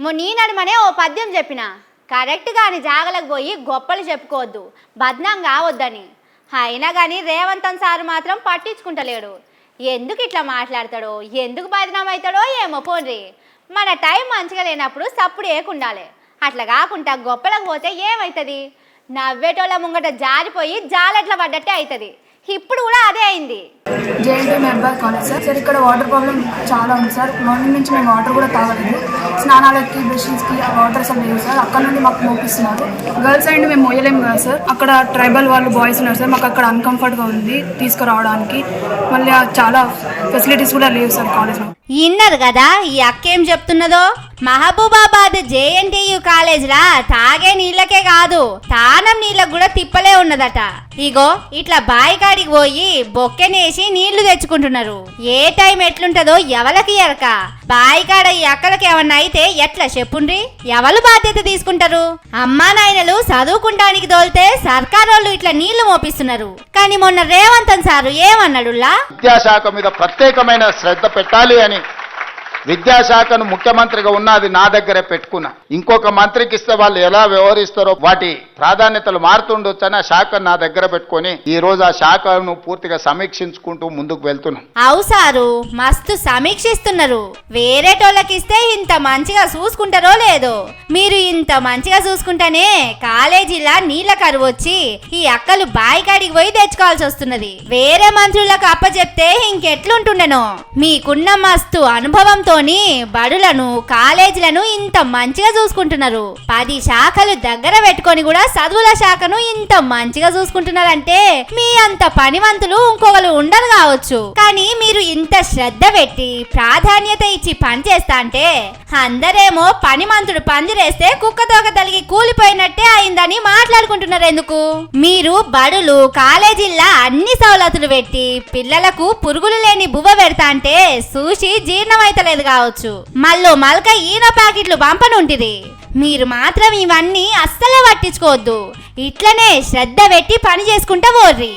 నేనమనే ఓ పద్యం చెప్పిన కరెక్ట్ గాని జాగలకు పోయి గొప్పలు చెప్పుకోవద్దు, బద్నాం కావద్దని. అయినా కానీ రేవంతన్ సారు మాత్రం పట్టించుకుంటలేడు. ఎందుకు ఇట్లా మాట్లాడతాడో, ఎందుకు బద్నాం అవుతాడో ఏమో. పోన్రి, మన టైం మంచిగా లేనప్పుడు సప్పుడు ఏకుండాలి. అట్లా కాకుండా గొప్పలకు పోతే ఏమవుతుంది? నవ్వేటోళ్ళ ముంగట జారిపోయి జాలెట్ల పడ్డట్టే అవుతుంది. ఇప్పుడు కూడా అదే అయింది. జేఎన్టీ మెడ్బాల్ కాలేజ్ సార్, ఇక్కడ వాటర్ ప్రాబ్లం చాలా ఉంది సార్. మార్నింగ్ నుంచి మేము వాటర్ కూడా తాగలేదు. స్నానాలకి, బ్రషింగ్స్కి ఆ వాటర్ అసలు లేవు సార్. అక్కడ నుండి మాకు మోపిస్తున్నారు. గర్ల్స్ సైడ్ మేము మోయలేము కదా సార్. అక్కడ ట్రైబల్ వాళ్ళు బాయ్స్ ఉన్నారు సార్. మాకు అక్కడ అన్కంఫర్ట్గా ఉంది తీసుకురావడానికి. మళ్ళీ చాలా ఫెసిలిటీస్ కూడా లేవు సార్ కాలేజ్లో. విన్నారు కదా ఈ అక్కేం చెప్తున్నదో. మహబూబాబాద్ జేఎన్టీయు కాలేజ్లా తాగే నీళ్ళకే కాదు, తానం నీళ్ళకు కూడా తిప్పలే ఉన్నదట. ఇగో ఇట్లా బాయికాడికి పోయి బొక్కెనేసి నీళ్లు తెచ్చుకుంటున్నారు. ఏ టైం ఎట్లుంటదో ఎవలకి ఎరక. బాయికాడ ఈ అక్కలకి ఏమన్నా అయితే ఎట్లా చెప్పుండ్రి? ఎవరు బాధ్యత తీసుకుంటారు? అమ్మా నాయనలు చదువుకుంటానికి తోలితే సర్కారోళ్ళు ఇట్లా నీళ్లు మోపిస్తున్నారు. కానీ మొన్న రేవంతన్ సారు ఏమన్నాడులా, విద్యాశాఖ మీద ప్రత్యేకమైన శ్రద్ధ పెట్టాలి అని. విద్యాశాఖను ముఖ్యమంత్రిగా ఉన్నది నా దగ్గరే పెట్టుకున్నా. ఇంకొక మంత్రికి ఇస్తే వాళ్ళు ఎలా వ్యవహరిస్తారో వాటి ప్రాధాన్యతలు మారుతుండొచ్చని ఆ శాఖను నా దగ్గర పెట్టుకొని ఈ రోజు ఆ శాఖను పూర్తిగా సమీక్షించుకుంటూ ముందుకు వెళ్తున్నాం. అవు సారు, మస్తు సమీక్షిస్తున్నారు. వేరేటోళ్ళకి ఇస్తే ఇంత మంచిగా చూసుకుంటారో లేదో. మీరు ఇంత మంచిగా చూసుకుంటేనే కాలేజీలా నీళ్ళ కరువు వచ్చి ఈ అక్కలు బాయికాడికి పోయి తెచ్చుకోవాల్సి వస్తున్నది. వేరే మంత్రులకు అప్పచెప్తే ఇంకెట్లుంటుండెనో. మీకున్న మస్తు అనుభవంతో బడులను, కాలేజీలను ఇంత మంచిగా చూసుకుంటున్నారు. 10 శాఖలు దగ్గర పెట్టుకొని కూడా చదువుల శాఖను ఇంత మంచిగా చూసుకుంటున్నారంటే మీ అంత పనివంతులు ఇంకొకరు ఉండరు కావచ్చు. కానీ మీరు ఇంత శ్రద్ధ పెట్టి ప్రాధాన్యత ఇచ్చి పని చేస్తా అంటే అందరేమో పనిమంతుడు పందిరేస్తే కుక్కతోక తలిగి కూలిపోయినట్టే అయిందని మాట్లాడుకుంటున్నారు. ఎందుకు? మీరు బడులు, కాలేజీల్లా అన్ని సౌలతులు పెట్టి పిల్లలకు పురుగులు లేని బువ్వ పెడతా అంటే చూసి జీర్ణమైతలేదు కావచ్చు. మళ్ళీ మల్క ఈన ప్యాకెట్లు పంపనుంటిది. మీరు మాత్రం ఇవన్నీ అస్సలే పట్టించుకోవద్దు. ఇట్లనే శ్రద్ధ పెట్టి పని చేసుకుంటా పోర్రి.